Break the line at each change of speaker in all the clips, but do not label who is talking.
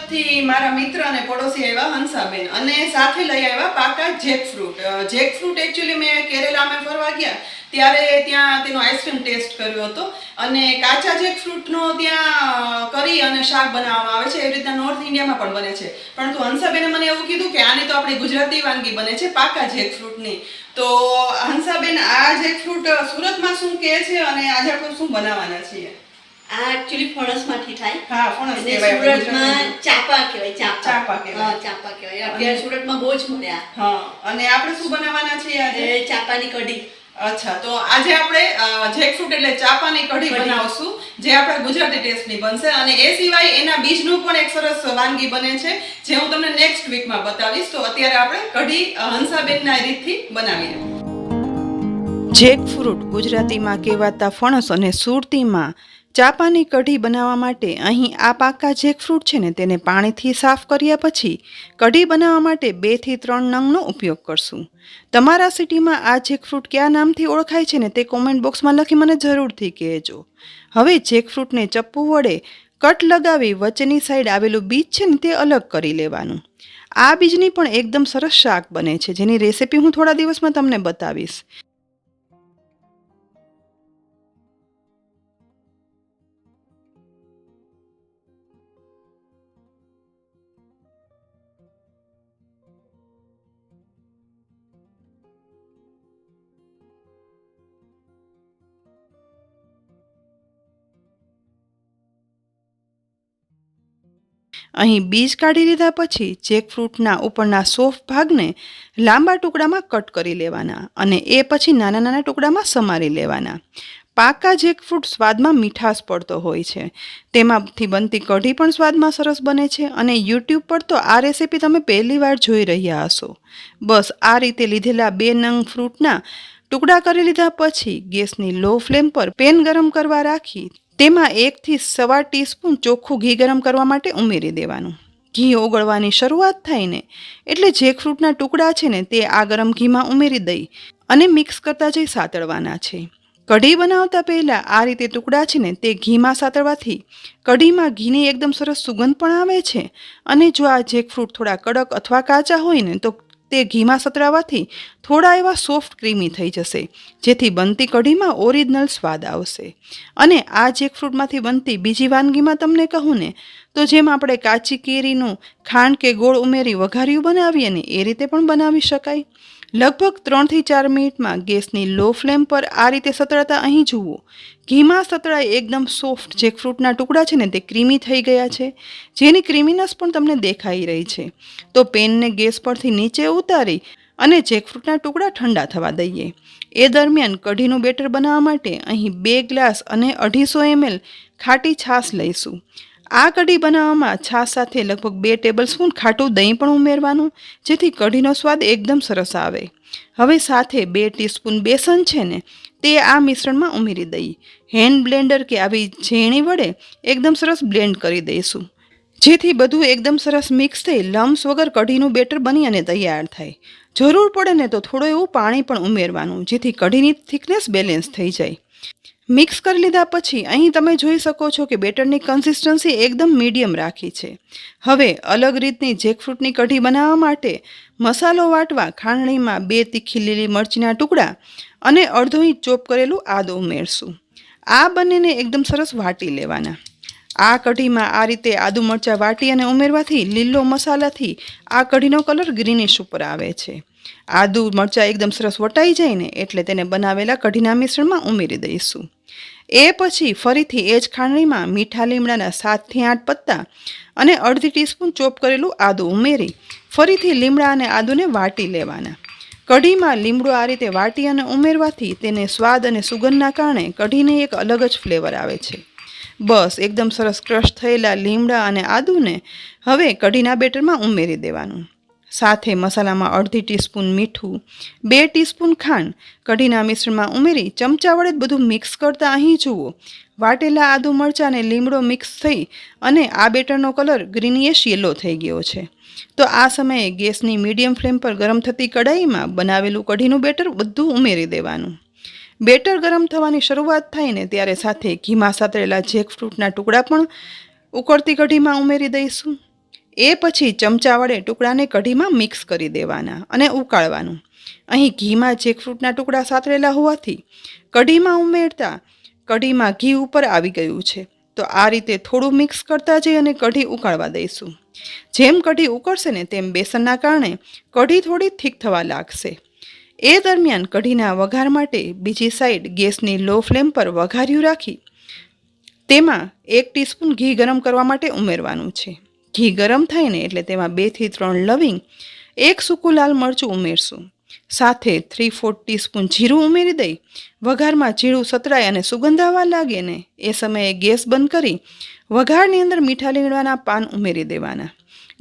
સુરતથી મારા મિત્ર અને પડોશી આવ્યા હંસાબેન અને સાથે લઈ આવ્યા પાકા જેકફ્રૂટ. જેકફ્રૂટ એકચ્યુઅલી મેં કેરેલામાં ફરવા ગયા ત્યારે ત્યાં તેનો આઈસ્ક્રીમ ટેસ્ટ કર્યો હતો અને કાચા જેકફ્રૂટનો ત્યાં કરી અને શાક બનાવવામાં આવે છે. એવી રીતના નોર્થ ઇન્ડિયામાં પણ બને છે, પરંતુ હંસાબેને મને એવું કીધું કે આની તો આપણી ગુજરાતી વાનગી બને છે પાકા જેકફ્રૂટની. તો હંસાબેન, આ જેકફ્રૂટ સુરતમાં શું કહે છે અને આજે આપણે શું બનાવવાના છીએ?
આ એકચ્યુઅલી ફણસમાંથી થાય.
હા, ફણસ
અને
કહેવાય.
સુરતમાં ચાપા કહેવાય.
ચાપા કહેવાય.
હા, ચાપા કહેવાય. અત્યારે સુરતમાં બહુ જ મળે આ.
હા, અને આપણે શું બનાવવાના છીએ આજે?
ચાપાની કઢી.
અચ્છા, તો આજે આપણે જેકફ્રૂટ એટલે ચાપાની કઢી બનાવશું, જે આપણા ગુજરાતી ટેસ્ટની બનશે. અને એ સિવાય એના બીજનું પણ એક સરસ વાનગી બને છે, જે હું તમને નેક્સ્ટ વીકમાં બતાવીશ. તો અત્યારે આપણે કઢી હંસાબેનના રીતથી બનાવીએ. જેકફ્રૂટ ગુજરાતીમાં કહેવાતા ફણસ અને સુરતીમાં ચાપાની કઢી બનાવવા માટે અહીં આ પાકા જેકફ્રૂટ છે ને તેને પાણીથી સાફ કર્યા પછી કઢી બનાવવા માટે 2 થી 3 નંગનો ઉપયોગ કરશું. તમારા સિટીમાં આ જેકફ્રૂટ કયા નામથી ઓળખાય છે ને તે કોમેન્ટ બોક્સમાં લખી મને જરૂરથી કહેજો. હવે જેકફ્રૂટને ચપ્પુ વડે કટ લગાવી વચ્ચેની સાઈડ આવેલું બીજ છે ને તે અલગ કરી લેવાનું. આ બીજની પણ એકદમ સરસ શાક બને છે, જેની રેસીપી હું થોડા દિવસમાં તમને બતાવીશ. અહીં બીજ કાઢી લીધા પછી જેકફ્રૂટના ઉપરના સોફ્ટ ભાગને લાંબા ટુકડામાં કટ કરી લેવાના અને એ પછી નાના નાના ટુકડામાં સમારી લેવાના. પાકા જેકફ્રૂટ સ્વાદમાં મીઠાશ પડતો હોય છે, તેમાંથી બનતી કઢી પણ સ્વાદમાં સરસ બને છે. અને યુટ્યુબ પર તો આ રેસીપી તમે પહેલી વાર જોઈ રહ્યા હશો. બસ આ રીતે લીધેલા 2 નંગ ફ્રૂટના ટુકડા કરી લીધા પછી ગેસની લો ફ્લેમ પર પેન ગરમ કરવા રાખી તેમાં 1 થી 1.25 ટીસ્પૂન ચોખ્ખું ઘી ગરમ કરવા માટે ઉમેરી દેવાનું. ઘી ઓગળવાની શરૂઆત થાય ને એટલે જેકફ્રૂટના ટુકડા છે ને તે આ ગરમ ઘીમાં ઉમેરી દઈ અને મિક્સ કરતા જઈ સાતળવાના છે. કઢી બનાવતા પહેલાં આ રીતે ટુકડા છે ને તે ઘીમાં સાતળવાથી કઢીમાં ઘીની એકદમ સરસ સુગંધ પણ આવે છે. અને જો આ જેકફ્રૂટ થોડા કડક અથવા કાચા હોય ને તો તે ઘીમાં સતળાવવાથી થોડા એવા સોફ્ટ ક્રીમી થઈ જશે, જેથી બનતી કઢીમાં ઓરિજિનલ સ્વાદ આવશે. અને આ જેકફ્રૂટમાંથી બનતી બીજી વાનગીમાં તમને કહું ને તો જેમ આપણે કાચી કેરીનું ખાંડ કે ગોળ ઉમેરી વઘાર્યું બનાવીએ ને એ રીતે પણ બનાવી શકાય. લગભગ 3 થી 4 મિનિટમાં ગેસની લો ફ્લેમ પર આ રીતે સતળાતા અહીં જુઓ ઘીમાં સતળાઈ એકદમ સોફ્ટ જેકફ્રૂટના ટુકડા છે ને તે ક્રીમી થઈ ગયા છે, જેની ક્રીમીનેસ પણ તમને દેખાઈ રહી છે. તો પેનને ગેસ પરથી નીચે ઉતારી અને જેકફ્રૂટના ટુકડા ઠંડા થવા દઈએ. એ દરમિયાન કઢીનું બેટર બનાવવા માટે અહીં 2 ગ્લાસ અને 250 ml ખાટી છાશ લઈશું. આ કઢી બનાવવામાં છાશ સાથે લગભગ 2 ટેબલસ્પૂન ખાટું દહીં પણ ઉમેરવાનું, જેથી કઢીનો સ્વાદ એકદમ સરસ આવે. હવે સાથે 2 ટીસ્પૂન બેસન છે ને તે આ મિશ્રણમાં ઉમેરી દઈએ. હેન્ડ બ્લેન્ડર કે આવી ઝેણી વડે એકદમ સરસ બ્લેન્ડ કરી દઈશું, જેથી બધું એકદમ સરસ મિક્સ થઈ લમ્સ વગર કઢીનું બેટર બની અને તૈયાર થાય. જરૂર પડે ને તો થોડું એવું પાણી પણ ઉમેરવાનું, જેથી કઢીની થિકનેસ બેલેન્સ થઈ જાય. મિક્સ કરી લીધા પછી અહીં તમે જોઈ શકો છો કે બેટરની કન્સિસ્ટન્સી એકદમ મીડિયમ રાખી છે. હવે અલગ રીતની જેકફ્રૂટની કઢી બનાવવા માટે મસાલો વાટવા ખાંડણીમાં 2 તીખી લીલી મરચીના ટુકડા અને અડધો ઇંચ ચોપ કરેલું આદું ઉમેરશું. આ બંનેને એકદમ સરસ વાટી લેવાના. આ કઢીમાં આ રીતે આદુ મરચાં વાટી અને ઉમેરવાથી લીલો મસાલાથી આ કઢીનો કલર ગ્રીનિશ ઉપર આવે છે. આદુ મરચાં એકદમ સરસ વટાઈ જાય ને એટલે તેને બનાવેલા કઢીના મિશ્રણમાં ઉમેરી દઈશું. એ પછી ફરીથી એ જ ખાંડણીમાં મીઠા લીમડાના 7 થી 8 પત્તા અને અડધી ટીસ્પૂન ચોપ કરેલું આદું ઉમેરી ફરીથી લીમડા અને આદુને વાટી લેવાના. કઢીમાં લીમડો આ રીતે વાટી અને ઉમેરવાથી તેને સ્વાદ અને સુગંધના કારણે કઢીને એક અલગ જ ફ્લેવર આવે છે. બસ એકદમ સરસ ક્રશ થયેલા લીમડા અને આદુને હવે કઢીના બેટરમાં ઉમેરી દેવાનું. સાથે મસાલામાં અડધી ટીસ્પૂન મીઠું, 2 ટીસ્પૂન ખાંડ કઢીના મિશ્રણમાં ઉમેરી ચમચા વડે બધું મિક્સ કરતા અહીં જુઓ વાટેલા આદુ મરચાં અને લીમડો મિક્સ થઈ અને આ બેટરનો કલર ગ્રીનિશ યલો થઈ ગયો છે. તો આ સમયે ગેસની મીડિયમ ફ્લેમ પર ગરમ થતી કઢાઈમાં બનાવેલું કઢીનું બેટર બધું ઉમેરી દેવાનું. બેટર ગરમ થવાની શરૂઆત થાય ને ત્યારે સાથે ઘીમાં સાતળેલા જેકફ્રૂટના ટુકડા પણ ઉકળતી કઢીમાં ઉમેરી દઈશું. એ પછી ચમચા વડે ટુકડાને કઢીમાં મિક્સ કરી દેવાના અને ઉકાળવાનું. અહીં ઘીમાં જેકફ્રૂટના ટુકડા સાતરેલા હોવાથી કઢીમાં ઉમેરતા કઢીમાં ઘી ઉપર આવી ગયું છે. તો આ રીતે થોડું મિક્સ કરતા જઈ અને કઢી ઉકાળવા દઈશું. જેમ કઢી ઉકળશે ને તેમ બેસનના કારણે કઢી થોડી થીક થવા લાગશે. એ દરમિયાન કઢીના વઘાર માટે બીજી સાઈડ ગેસની લો ફ્લેમ પર વઘાર્યું રાખી તેમાં 1 ટીસ્પૂન ઘી ગરમ કરવા માટે ઉમેરવાનું છે. ઘી ગરમ થાય ને એટલે તેમાં 2 થી 3 લવિંગ, 1 સૂકું લાલ મરચું ઉમેરશું. સાથે 3/4 ટીસ્પૂન જીરું ઉમેરી દઈ વઘારમાં જીરું સતરાય અને સુગંધ આવવા લાગે ને એ સમયે ગેસ બંધ કરી વઘારની અંદર મીઠા લીમડાના પાન ઉમેરી દેવાના.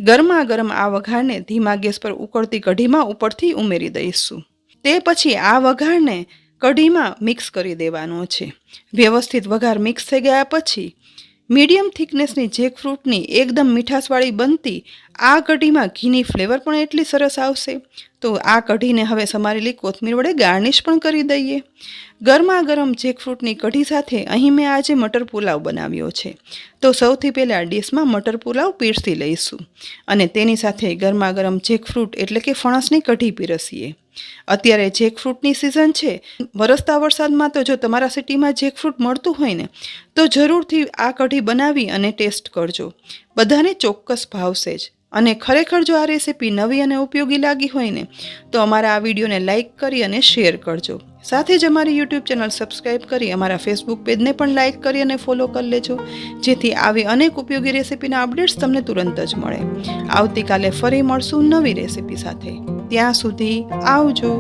ગરમા ગરમ આ વઘારને ધીમા ગેસ પર ઉકળતી કઢીમાં ઉપરથી ઉમેરી દઈશું. તે પછી આ વઘારને કઢીમાં મિક્સ કરી દેવાનો છે. વ્યવસ્થિત વઘાર મિક્સ થઈ ગયા પછી મીડિયમ થિકનેસની જેકફ્રૂટની એકદમ મીઠાશવાળી બનતી આ કઢીમાં ઘીની ફ્લેવર પણ એટલી સરસ આવશે. તો આ કઢીને હવે સમારેલી કોથમીર વડે ગાર્નિશ પણ કરી દઈએ. ગરમા ગરમ જેકફ્રૂટની કઢી સાથે અહીં મેં આજે મટર પુલાવ બનાવ્યો છે. તો સૌથી પહેલાં ડીશમાં મટર પુલાવ પીરસી લઈશું અને તેની સાથે ગરમા ગરમ જેકફ્રૂટ એટલે કે ફણસની કઢી પીરસીએ. અત્યારે જેકફ્રૂટની સિઝન છે. વરસતા વરસાદમાં તો જો તમારા સિટીમાં જેકફ્રૂટ મળતું હોય ને તો જરૂરથી આ કઢી બનાવી અને ટેસ્ટ કરજો. બધાને ચોક્કસ ભાવશે જ. અને ખરેખર જો આ રેસીપી નવી અને ઉપયોગી લાગી હોય ને તો અમારા આ વિડીયોને લાઇક કરી અને શેર કરજો. સાથે જ અમારી યુટ્યુબ ચેનલ સબસ્ક્રાઈબ કરી અમારા ફેસબુક પેજને પણ લાઇક કરી અને ફોલો કરી લેજો, જેથી આવી અનેક ઉપયોગી રેસીપીના અપડેટ્સ તમને તુરંત જ મળે. આવતીકાલે ફરી મળશું નવી રેસીપી સાથે. ત્યાં સુધી આવજો.